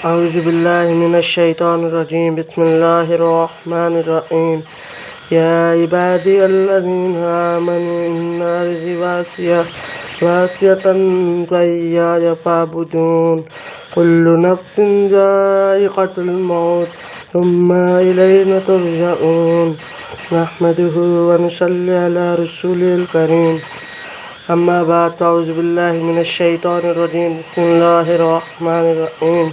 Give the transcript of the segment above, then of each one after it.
أعوذ بالله من الشيطان الرجيم. بسم الله الرحمن الرحيم. يا عبادي الذين آمنوا إن أرضي واسعة فإياي فاعبدون. كل نفس ذائقة الموت ثم إلينا ترجعون. نحمده ونصلي على رسوله الكريم. أما بعد فأعوذ بالله من الشيطان الرجيم. بسم الله الرحمن الرحيم.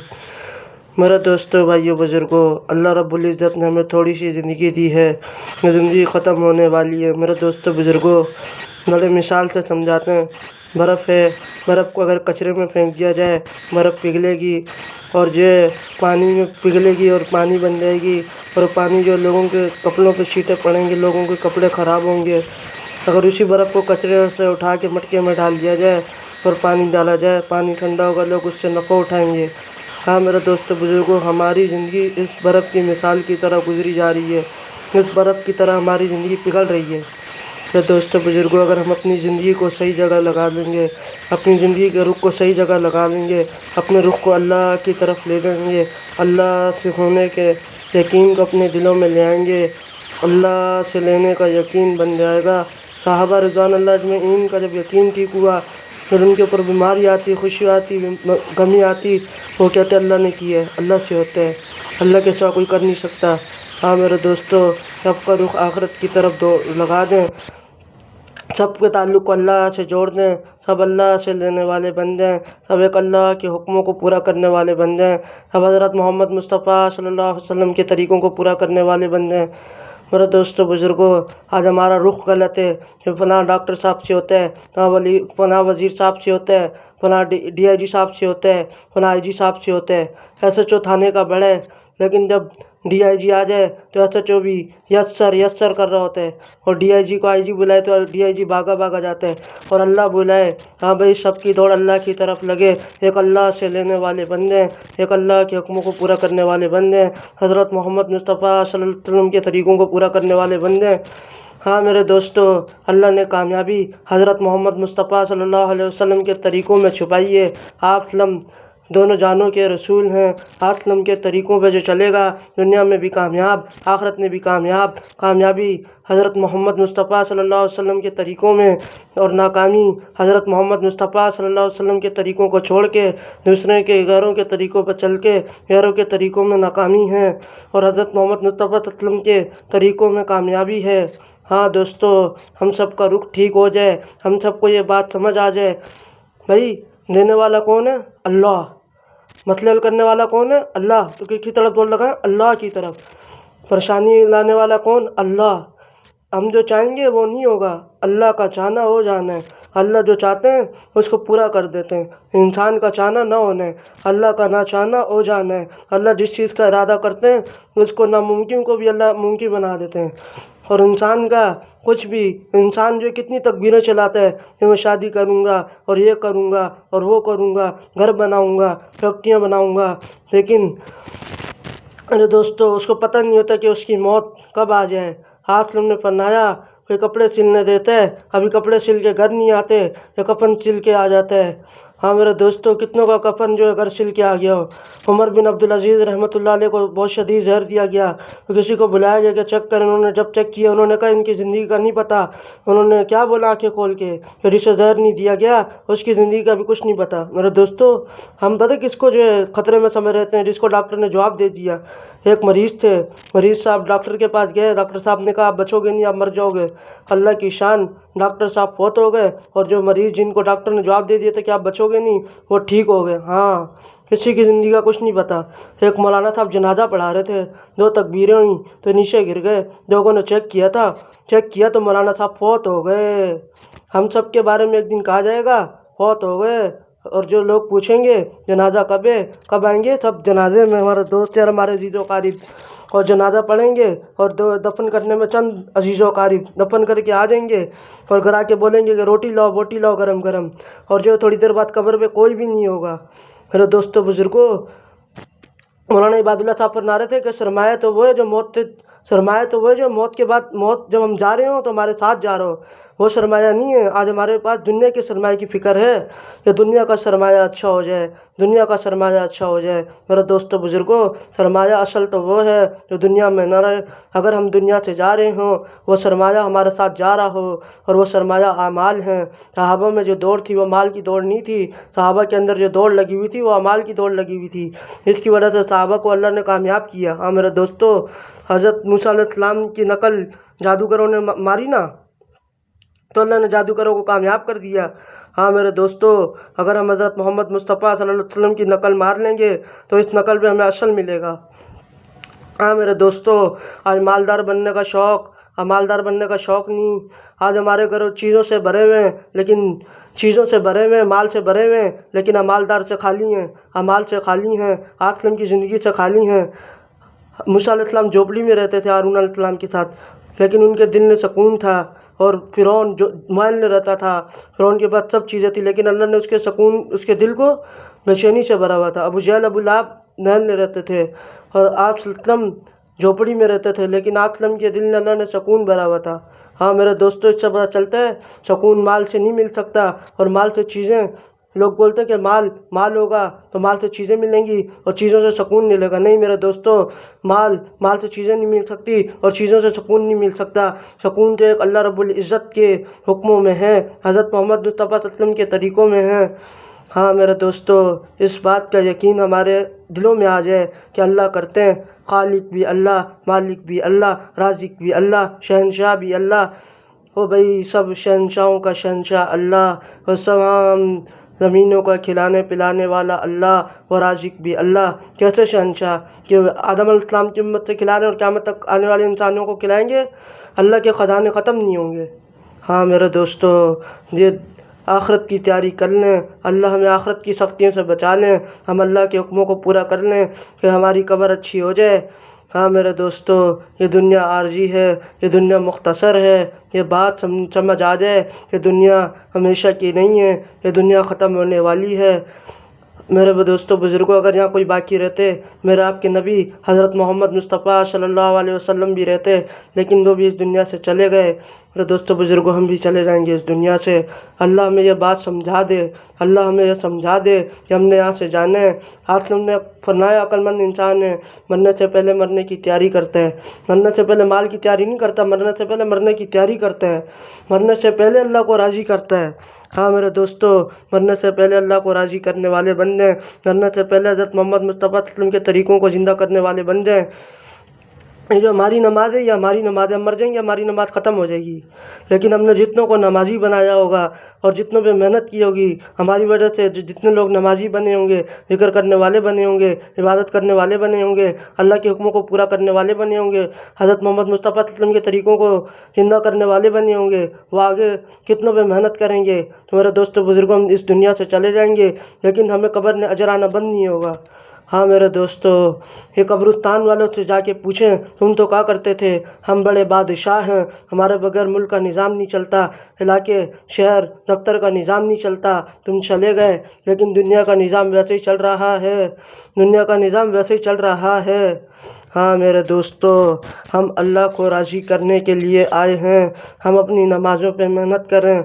میرے دوستوں، بھائیوں، بزرگوں، اللہ رب العزت نے ہمیں تھوڑی سی زندگی دی ہے، یہ زندگی ختم ہونے والی ہے۔ میرے دوستوں، بزرگوں، بڑے مثال سے سمجھاتے ہیں۔ برف ہے، برف کو اگر کچرے میں پھینک دیا جائے، برف پگھلے گی اور جو پانی میں پگھلے گی اور پانی بن جائے گی، اور پانی جو لوگوں کے کپڑوں پہ چھینٹے پڑیں گے، لوگوں کے کپڑے خراب ہوں گے۔ اگر اسی برف کو کچرے سے اٹھا کے مٹکے میں ڈال دیا جائے اور پانی ڈالا جائے، پانی ٹھنڈا ہوگا، لوگ اس سے نفع اٹھائیں گے۔ ہاں میرے دوستوں، بزرگوں، ہماری زندگی اس برف کی مثال کی طرح گزری جا رہی ہے، اس برف کی طرح ہماری زندگی پگھل رہی ہے۔ میرے دوستوں، بزرگوں، اگر ہم اپنی زندگی کو صحیح جگہ لگا لیں گے، اپنی زندگی کے رخ کو صحیح جگہ لگا لیں گے، اپنے رخ کو اللہ کی طرف لے لیں گے، اللہ سے ہونے کے یقین کو اپنے دلوں میں لے آئیں گے، اللہ سے لینے کا یقین بن جائے گا۔ صحابہ رضوان اللہ اجمعین کا جب یقین ٹھیک ہوا، پھر ان کے اوپر بیماری آتی، خوشی آتی، غمی آتی، وہ کہتے اللہ نے کی ہے، اللہ سے ہوتا ہے، اللہ کے سوا کوئی کر نہیں سکتا۔ ہاں میرے دوستوں، سب کا رخ آخرت کی طرف لگا دیں، سب کے تعلق کو اللہ سے جوڑ دیں، سب اللہ سے لینے والے بن جائیں، سب ایک اللہ کے حکموں کو پورا کرنے والے بن جائیں، سب حضرت محمد مصطفیٰ صلی اللہ علیہ وسلم کے طریقوں کو پورا کرنے والے بن جائیں۔ میرے دوستوں، بزرگوں، آج ہمارا رخ غلط ہے، کہ فلاں ڈاکٹر صاحب سے ہوتا ہے، فلاں وزیر صاحب سے ہوتا ہے، فلاں ڈی آئی جی صاحب سے ہوتا ہے، فلاں آئی جی صاحب سے ہوتا ہے، ایس ایچ او تھانے کا بڑا ہے، لیکن جب ڈی آئی جی آ جائے تو ایس ایچ او بھی یس سر کر رہا ہوتا ہے، اور ڈی آئی جی کو آئی جی بلائے تو ڈی آئی جی بھاگا جاتا ہے، اور اللہ بلائے، ہاں بھائی سب کی دوڑ اللہ کی طرف لگے، ایک اللہ سے لینے والے بن جائیں، ایک اللہ کے حکموں کو پورا کرنے والے بن جائیں، حضرت محمد مصطفیٰ صلی اللہ علیہ وسلم کے طریقوں کو پورا کرنے والے بن جائیں۔ ہاں میرے دوستوں، اللہ نے کامیابی حضرت محمد مصطفیٰ صلی اللہ علیہ وسلم کے طریقوں میں چھپائی ہے۔ آپ وسلم دونوں جانوں کے رسول ہیں، آپ وسلم کے طریقوں پہ جو چلے گا دنیا میں بھی کامیاب، آخرت میں بھی کامیاب۔ کامیابی حضرت محمد مصطفیٰ صلی اللہ علیہ وسلم کے طریقوں میں، اور ناکامی حضرت محمد مصطفیٰ صلی اللہ علیہ وسلم کے طریقوں کو چھوڑ کے دوسرے کے غیروں کے طریقوں پر چل کے غیروں کے طریقوں میں ناکامی ہے، اور حضرت محمد مصطفیٰ صلی اللہ علیہ وسلم کے طریقوں میں کامیابی ہے۔ ہاں دوستو، ہم سب کا رخ ٹھیک ہو جائے، ہم سب کو یہ بات سمجھ آ جائے، بھائی دینے والا کون ہے؟ اللہ۔ مسئلے حل کرنے والا کون ہے؟ اللہ۔ تو کس طرف بول لگا؟ اللہ کی طرف۔ پریشانی لانے والا کون؟ اللہ۔ ہم جو چاہیں گے وہ نہیں ہوگا، اللہ کا چاہنا ہو جانا ہے، اللہ جو چاہتے ہیں اس کو پورا کر دیتے ہیں، انسان کا چاہنا نہ ہونا ہے، اللہ کا نہ چاہنا ہو جانا ہے۔ اللہ جس چیز کا ارادہ کرتے ہیں اس کو ناممکن کو بھی اللہ ممکن بنا دیتے ہیں۔ اور انسان کا کچھ بھی، انسان جو کتنی تکبیریں چلاتا ہے کہ میں شادی کروں گا اور یہ کروں گا اور وہ کروں گا، گھر بناؤں گا، فیکٹریاں بناؤں گا، لیکن میرے دوستو اس کو پتہ نہیں ہوتا کہ اس کی موت کب آ جائے۔ آپ نے فرمایا کوئی کپڑے سلنے دیتا ہے، ابھی کپڑے سل کے گھر نہیں آتے، یا کفن سل کے آ جاتا ہے۔ ہاں میرے دوستو، کتنوں کا کفن جو ہے گھر سل کے آ گیا ہو۔ عمر بن عبدالعزیز رحمۃ اللہ علیہ کو بہت شدید زہر دیا گیا، تو کسی کو بلایا گیا کہ چیک کریں، انہوں نے جب چیک کیا انہوں نے کہا ان کی زندگی کا نہیں پتہ۔ انہوں نے کیا بولا آنکھیں کھول کے؟ پھر اسے زہر نہیں دیا گیا، اس کی زندگی کا بھی کچھ نہیں پتہ۔ میرے دوستو، ہم پتہ کس کو جو ہے خطرے میں سمجھ رہتے ہیں؟ جس کو ڈاکٹر نے جواب دے دیا۔ ایک مریض تھے، مریض صاحب ڈاکٹر کے پاس گئے، ڈاکٹر صاحب نے کہا آپ بچو گے نہیں، آپ مر جاؤ گے۔ اللہ کی شان، ڈاکٹر صاحب فوت ہو گئے، اور جو مریض جن کو ڈاکٹر نے جواب دے دیا تھا کہ آپ بچو گے نہیں، وہ ٹھیک ہو گئے۔ ہاں، کسی کی زندگی کا کچھ نہیں پتہ۔ ایک مولانا صاحب جنازہ پڑھا رہے تھے، 2 تکبیریں ہوئیں تو نیچے گر گئے، لوگوں نے چیک کیا تو مولانا صاحب فوت ہو گئے۔ ہم سب کے بارے میں ایک دن کہا جائے گا فوت ہو گئے، اور جو لوگ پوچھیں گے جنازہ کب ہے، کب آئیں گے، سب جنازے میں ہمارے دوست ہیں، ہمارے عزیز و قریب، اور جنازہ پڑھیں گے، اور دفن کرنے میں چند عزیز و قریب دفن کر کے آ جائیں گے، اور گھر آ کے بولیں گے کہ روٹی لاؤ گرم گرم، اور جو تھوڑی دیر بعد قبر پہ کوئی بھی نہیں ہوگا۔ میرے دوستو بزرگوں، مولانا عباد اللہ صاحب فرما رہے تھے کہ سرمایہ تو وہ ہے جو موت کے بعد موت جب ہم جا رہے ہوں تو ہمارے ساتھ جا رہا ہو، وہ سرمایہ نہیں ہے۔ آج ہمارے پاس دنیا کے سرمایہ کی فکر ہے کہ دنیا کا سرمایہ اچھا ہو جائے، دنیا کا سرمایہ اچھا ہو جائے۔ میرے دوستو بزرگوں، سرمایہ اصل تو وہ ہے جو دنیا میں نہ رہے۔ اگر ہم دنیا سے جا رہے ہوں، وہ سرمایہ ہمارے ساتھ جا رہا ہو، اور وہ سرمایہ اعمال ہیں۔ صحابہ میں جو دوڑ تھی وہ مال کی دوڑ نہیں تھی، صحابہ کے اندر جو دوڑ لگی ہوئی تھی وہ اعمال کی دوڑ لگی ہوئی تھی۔ اس کی وجہ سے صحابہ کو اللہ نے کامیاب کیا۔ ہاں میرے دوستو، حضرت موسیٰ علیہ السلام کی نقل جادوگروں نے ماری نا، تو اللہ نے جادوگروں کو کامیاب کر دیا۔ ہاں میرے دوستو، اگر ہم حضرت محمد مصطفیٰ صلی اللہ علیہ وسلم کی نقل مار لیں گے تو اس نقل پہ ہمیں اصل ملے گا۔ ہاں میرے دوستو، آج مالدار بننے کا شوق نہیں۔ آج ہمارے گھر چیزوں سے بھرے ہوئے ہیں، مال سے بھرے ہوئے ہیں، لیکن مالدار سے خالی ہیں، مال سے خالی ہیں، آخرت کی زندگی سے خالی ہیں۔ موسیٰ علیہ السلام جھوپڑی میں رہتے تھے ہارون علیہ السلام کے ساتھ، لیکن ان کے دل میں سکون تھا، اور فرعون جو محل میں رہتا تھا، فرعون کے پاس سب چیزیں تھیں، لیکن اللہ نے اس کے دل کو بے چینی سے بھرا ہوا تھا۔ ابو جہل ابو لہب محل میں رہتے تھے، اور آپ صلی اللہ علیہ وسلم جھوپڑی میں رہتے تھے، لیکن آپ صلی اللہ علیہ وسلم کے دل میں اللہ نے سکون بھرا ہوا تھا۔ ہاں میرے دوستو، اس سے پتہ چلتا ہے سکون مال سے نہیں مل سکتا، اور مال سے چیزیں، لوگ بولتے ہیں کہ مال ہوگا تو مال سے چیزیں ملیں گی اور چیزوں سے سکون ملے گا۔ نہیں میرے دوستو، مال سے چیزیں نہیں مل سکتی اور چیزوں سے سکون نہیں مل سکتا۔ سکون تو ایک اللہ رب العزت کے حکموں میں ہے، حضرت محمد مصطفیٰ صلی اللہ علیہ وسلم کے طریقوں میں ہے۔ ہاں میرے دوستو، اس بات کا یقین ہمارے دلوں میں آ جائے کہ اللہ کرتے ہیں، خالق بھی اللہ، مالک بھی اللہ، رازق بھی اللہ، شہنشاہ بھی اللہ۔ او بھائی، سب شہنشاہوں کا شہنشاہ اللہ، اور تمام زمینوں کا کھلانے پلانے والا اللہ، اور رازق بھی اللہ۔ کیسے شہنشاہ کہ آدم علیہ السلام کی امت سے کھلا رہے ہیں اور قیامت تک آنے والے انسانوں کو کھلائیں گے؟ اللہ کے خزانے ختم نہیں ہوں گے۔ ہاں میرے دوستو، یہ آخرت کی تیاری کر لیں، اللہ ہمیں آخرت کی سختیوں سے بچا لیں، ہم اللہ کے حکموں کو پورا کر لیں کہ ہماری قبر اچھی ہو جائے۔ ہاں میرے دوستو، یہ دنیا عارضی ہے، یہ دنیا مختصر ہے، یہ بات سمجھ آ جائے کہ دنیا ہمیشہ کی نہیں ہے، یہ دنیا ختم ہونے والی ہے۔ میرے دوستو بزرگوں، اگر یہاں کوئی باقی رہتے، میرے آپ کے نبی حضرت محمد مصطفیٰ صلی اللہ علیہ وسلم بھی رہتے، لیکن وہ بھی اس دنیا سے چلے گئے۔ میرے دوستو بزرگوں، ہم بھی چلے جائیں گے اس دنیا سے۔ اللہ ہمیں یہ بات سمجھا دے، اللہ ہمیں یہ سمجھا دے کہ ہم نے یہاں سے جانا ہے۔ آپ نے فرمایا عقل مند انسان ہے مرنے سے پہلے مرنے کی تیاری کرتا ہے، مرنے سے پہلے مال کی تیاری نہیں کرتا، مرنے سے پہلے مرنے کی تیاری کرتا ہے، مرنے سے پہلے اللہ کو راضی کرتا ہے۔ ہاں میرے دوستو، مرنے سے پہلے اللہ کو راضی کرنے والے بن جائیں، مرنے سے پہلے حضرت محمد مصطفیٰ صلی اللہ علیہ وسلم کے طریقوں کو زندہ کرنے والے بن جائیں۔ یہ جو ہماری نماز ہے، یہ ہماری نماز ہے، ہم مر جائیں گے ہماری نماز ختم ہو جائے گی، لیکن ہم نے جتنوں کو نمازی بنایا ہوگا اور جتنوں پہ محنت کی ہوگی، ہماری وجہ سے جتنے لوگ نمازی بنے ہوں گے، ذکر کرنے والے بنے ہوں گے، عبادت کرنے والے بنے ہوں گے، اللہ کے حکموں کو پورا کرنے والے بنے ہوں گے، حضرت محمد مصطفیٰ صلی اللہ علیہ وسلم کے طریقوں کو زندہ کرنے والے بنے ہوں گے، وہ آگے کتنوں پہ محنت کریں گے۔ تو میرے دوستو بزرگوں، ہم اس دنیا سے چلے جائیں گے، لیکن ہمیں قبر میں اجر آنا بند نہیں ہوگا۔ ہاں میرے دوستو، یہ قبرستان والوں سے جا کے پوچھیں، تم تو کہا کرتے تھے ہم بڑے بادشاہ ہیں، ہمارے بغیر ملک کا نظام نہیں چلتا، علاقے شہر دفتر کا نظام نہیں چلتا، تم چلے گئے، لیکن دنیا کا نظام ویسے ہی چل رہا ہے، دنیا کا نظام ویسے ہی چل رہا ہے۔ ہاں میرے دوستو، ہم اللہ کو راضی کرنے کے لیے آئے ہیں، ہم اپنی نمازوں پہ محنت کریں،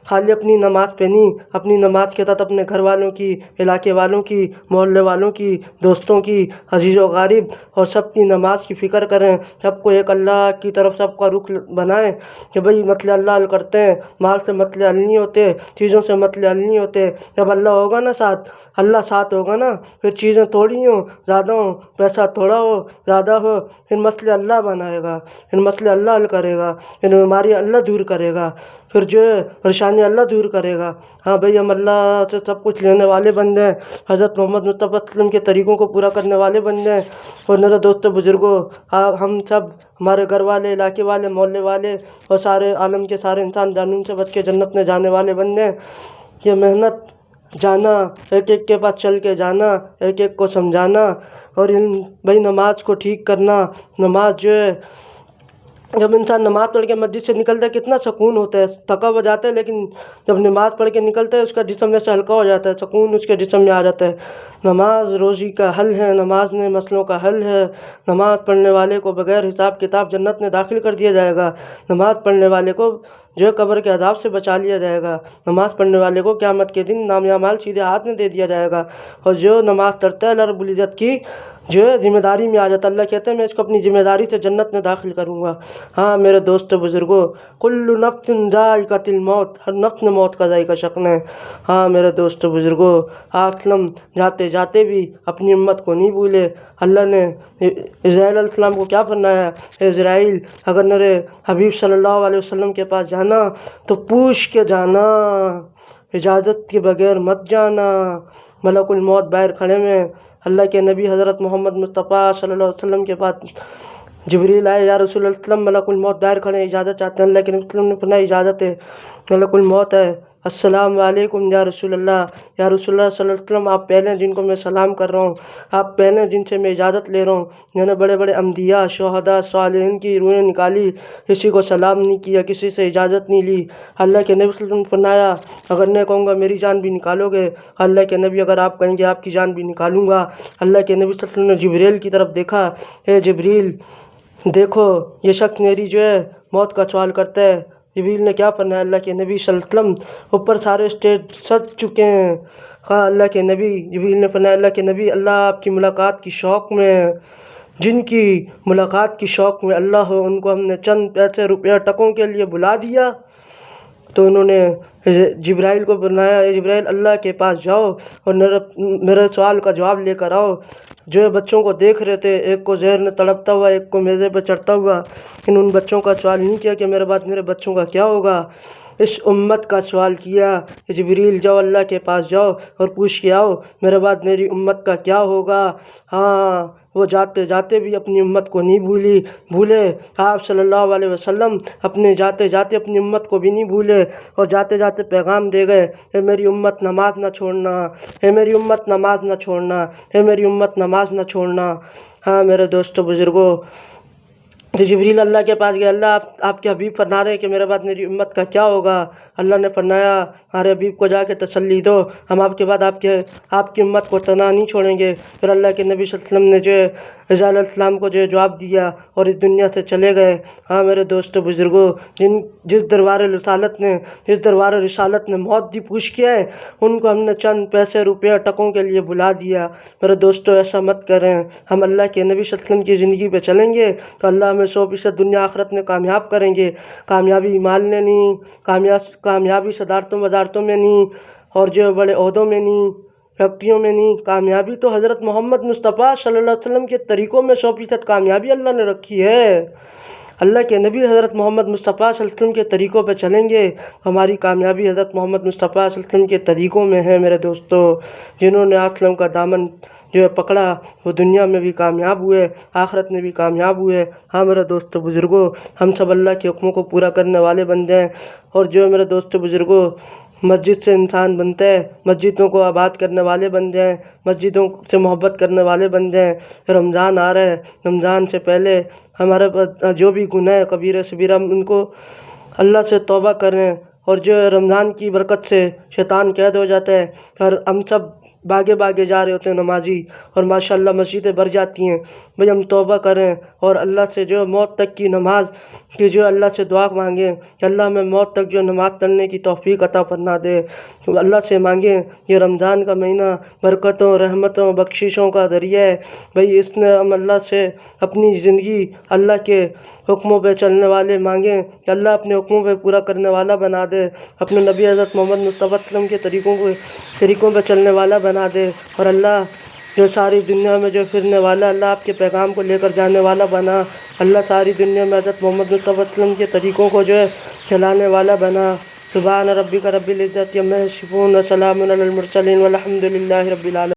خالی اپنی نماز پہ نہیں، اپنی نماز کے ساتھ اپنے گھر والوں کی، علاقے والوں کی، محلے والوں کی، دوستوں کی، عزیز و غریب اور سب کی نماز کی فکر کریں، سب کو ایک اللہ کی طرف سب کا رخ بنائیں کہ بھئی مسئلے اللہ حل کرتے ہیں، مال سے مسئلے حل نہیں ہوتے، چیزوں سے مسئلے حل نہیں ہوتے۔ جب اللہ ہوگا نا ساتھ، اللہ ساتھ ہوگا نا، پھر چیزیں تھوڑی ہوں زیادہ ہوں، پیسہ تھوڑا ہو زیادہ ہو، پھر مسئلے اللہ بنائے گا، پھر مسئلے اللہ حل کرے گا، پھر بیماری اللہ دور کرے گا، پھر جو ہے پریشانی اللہ دور کرے گا۔ ہاں بھئی، ہم اللہ سے سب کچھ لینے والے بن جائیں، حضرت محمد مصطفیٰ صلی اللہ علیہ وسلم کے طریقوں کو پورا کرنے والے بن جائیں۔ اور میرے دوستو بزرگوں، ہم سب، ہمارے گھر والے، علاقے والے، محلے والے اور سارے عالم کے سارے انسان جہنم سے بچ کے جنت میں جانے والے بن جائیں۔ یہ محنت جانا، ایک ایک کے پاس چل کے جانا، ایک ایک کو سمجھانا، اور بھئی نماز کو ٹھیک کرنا۔ نماز جو ہے، جب انسان نماز پڑھ کے مسجد سے نکلتا ہے کتنا سکون ہوتا ہے، تھکا ہو جاتا ہے، لیکن جب نماز پڑھ کے نکلتا ہے اس کا جسم میں سے ہلکا ہو جاتا ہے، سکون اس کے جسم میں آ جاتا ہے۔ نماز روزی کا حل ہے، نماز میں مسئلوں کا حل ہے، نماز پڑھنے والے کو بغیر حساب کتاب جنت میں داخل کر دیا جائے گا، نماز پڑھنے والے کو جو ہے قبر کے عذاب سے بچا لیا جائے گا۔ نماز پڑھنے والے کو قیامت کے دن نام یا مال سیدھے ہاتھ میں دے دیا جائے گا، اور جو نماز پڑھتا ہے اللہ رب العزت کی جو ہے ذمہ داری میں آ جاتا ہے۔ اللہ کہتے ہیں میں اس کو اپنی ذمہ داری سے جنت میں داخل کروں گا۔ ہاں میرے دوست بزرگوں، کل نفس ذائقۃ الموت، ہر نفس نے موت کا ذائقہ چکھنا ہے۔ ہاں میرے دوست بزرگوں، آخرم جاتے جاتے بھی اپنی امت کو نہیں بھولے۔ اللہ نے اسرائیل علیہ السلام کو کیا فرمایا؟ اسرائیل اگر میرے حبیب صلی اللہ علیہ وسلم کے پاس جانا تو پوچھ کے جانا، اجازت کے بغیر مت جانا۔ ملک الموت باہر کھڑے میں، اللہ کے نبی حضرت محمد مصطفیٰ صلی اللہ علیہ وسلم کے پاس جبریل آئے، یا رسول اللہ صلی اللہ علیہ وسلم ملک الموت باہر کھڑے ہیں، اجازت چاہتے ہیں۔ اللہ کے نبی صلی اللہ علیہ وسلم نے فرمایا اجازت ہے، ملک الموت ہے۔ السلام علیکم یا رسول اللہ، یا رسول اللہ صلی اللہ علیہ وسلم آپ پہلے جن کو میں سلام کر رہا ہوں، آپ پہلے جن سے میں اجازت لے رہا ہوں، میں نے بڑے بڑے انبیاء، شہداء، صالحین کی روحیں نکالی، کسی کو سلام نہیں کیا، کسی سے اجازت نہیں لی۔ اللہ کے نبی صلی اللہ علیہ وسلم نے فرمایا اگر میں کہوں گا میری جان بھی نکالو گے، اللہ کے نبی اگر آپ کہیں گے آپ کی جان بھی نکالوں گا۔ اللہ کے نبی صلی اللہ علیہ وسلم نے جبریل کی طرف دیکھا، اے جبریل دیکھو یہ شخص میری جو ہے موت کا سوال کرتا ہے۔ جبریل نے کیا فرمایا؟ اللہ کے نبی صلی اللہ علیہ وسلم اوپر سارے اسٹیج سج چکے ہیں۔ ہاں اللہ کے نبی، جبریل نے فرمایا اللہ کے نبی اللہ آپ کی ملاقات کی شوق میں ہے، جن کی ملاقات کی شوق میں اللہ ہو ان کو ہم نے چند پیسے روپیہ ٹکوں کے لیے بلا دیا۔ تو انہوں نے جبرائیل کو بنایا، اے جبرائیل اللہ کے پاس جاؤ اور میرے سوال کا جواب لے کر آؤ۔ جو بچوں کو دیکھ رہے تھے، ایک کو زہر نے تڑپتا ہوا، ایک کو میزے پہ چڑھتا ہوا، ان بچوں کا سوال نہیں کیا کہ میرے بعد میرے بچوں کا کیا ہوگا، اس امت کا سوال کیا کہ جبریل جاؤ اللہ کے پاس جاؤ اور پوچھ کے آؤ میرے بعد میری امت کا کیا ہوگا۔ ہاں وہ جاتے جاتے بھی اپنی امت کو نہیں بھولے۔ آپ صلی اللہ علیہ وسلم اپنے جاتے جاتے اپنی امت کو بھی نہیں بھولے، اور جاتے جاتے پیغام دے گئے، اے میری امت نماز نہ چھوڑنا، اے میری امت نماز نہ چھوڑنا، اے میری امت نماز نہ چھوڑنا۔ ہاں میرے دوستو بزرگوں، تو جبریل اللہ کے پاس گئے، اللہ آپ کے حبیب فرما رہے ہیں کہ میرے بعد میری امت کا کیا ہوگا۔ اللہ نے فرمایا ہمارے حبیب کو جا کے تسلی دو، ہم آپ کے بعد آپ کی امت کو تنہا نہیں چھوڑیں گے۔ پھر اللہ کے نبی صلی اللہ علیہ وسلم نے جو ہے عیسیٰ علیہ السلام کو جو جواب دیا اور اس دنیا سے چلے گئے۔ ہاں میرے دوستو بزرگوں، جس دربار رسالت نے موت دی پوچھ کیا ہے، ان کو ہم نے چند پیسے روپیہ ٹکوں کے لیے بلا دیا۔ میرے دوستو ایسا مت کریں، ہم اللہ کے نبی صلی اللہ علیہ وسلم کی زندگی پہ چلیں گے تو اللہ ہمیں 100% دنیا آخرت میں کامیاب کریں گے۔ کامیابی مال میں نہیں، کامیابی صدارتوں وزارتوں میں نہیں، اور جو بڑے عہدوں میں نہیں، فیکٹریوں میں نہیں، کامیابی تو حضرت محمد مصطفیٰ صلی اللہ علیہ وسلم کے طریقوں میں 100% کامیابی اللہ نے رکھی ہے۔ اللہ کے نبی حضرت محمد مصطفیٰ صلی اللہ علیہ وسلم کے طریقوں پہ چلیں گے، ہماری کامیابی حضرت محمد مصطفیٰ صلی اللہ علیہ وسلم کے طریقوں میں ہے۔ میرے دوستو، جنہوں نے آخرت کا دامن جو ہے پکڑا وہ دنیا میں بھی کامیاب ہوئے، آخرت میں بھی کامیاب ہوئے۔ ہاں میرے دوستو بزرگوں، ہم سب اللہ کے حکموں کو پورا کرنے والے بندے ہیں، اور جو میرے دوستو بزرگوں مسجد سے انسان بنتا ہے، مسجدوں کو آباد کرنے والے بندے ہیں، مسجدوں سے محبت کرنے والے بندے ہیں۔ رمضان آ رہا ہے، رمضان سے پہلے ہمارے پاس جو بھی گناہ کبیرہ صغیرہ ان کو اللہ سے توبہ کریں، اور جو رمضان کی برکت سے شیطان قید ہو جاتا ہے، اور ہم سب باگے جا رہے ہوتے ہیں نمازی، اور ماشاءاللہ مسجدیں بھر جاتی ہیں۔ بھئی ہم توبہ کریں اور اللہ سے جو موت تک کی نماز کی جو اللہ سے دعا مانگیں کہ اللہ ہمیں موت تک جو نماز پڑھنے کی توفیق عطا فرما دے۔ اللہ سے مانگیں، یہ رمضان کا مہینہ برکتوں، رحمتوں، بخششوں کا ذریعہ ہے۔ بھئی اس نے ہم اللہ سے اپنی زندگی اللہ کے حکموں پہ چلنے والے مانگیں کہ اللہ اپنے حکموں پہ پورا کرنے والا بنا دے، اپنے نبی حضرت محمد مصطفیٰ صلی اللہ علیہ وسلم کے طریقوں پہ چلنے والا بنا دے، اور اللہ جو ساری دنیا میں جو پھرنے والا، اللہ آپ کے پیغام کو لے کر جانے والا بنا، اللہ ساری دنیا میں حضرت محمد مصطفیٰ صلی اللہ علیہ وسلم کے طریقوں کو جو ہے چلانے والا بنا۔ سبحان ربک رب العزت عما یصفون وسلام علی المرسلین والحمد للہ رب العالمین۔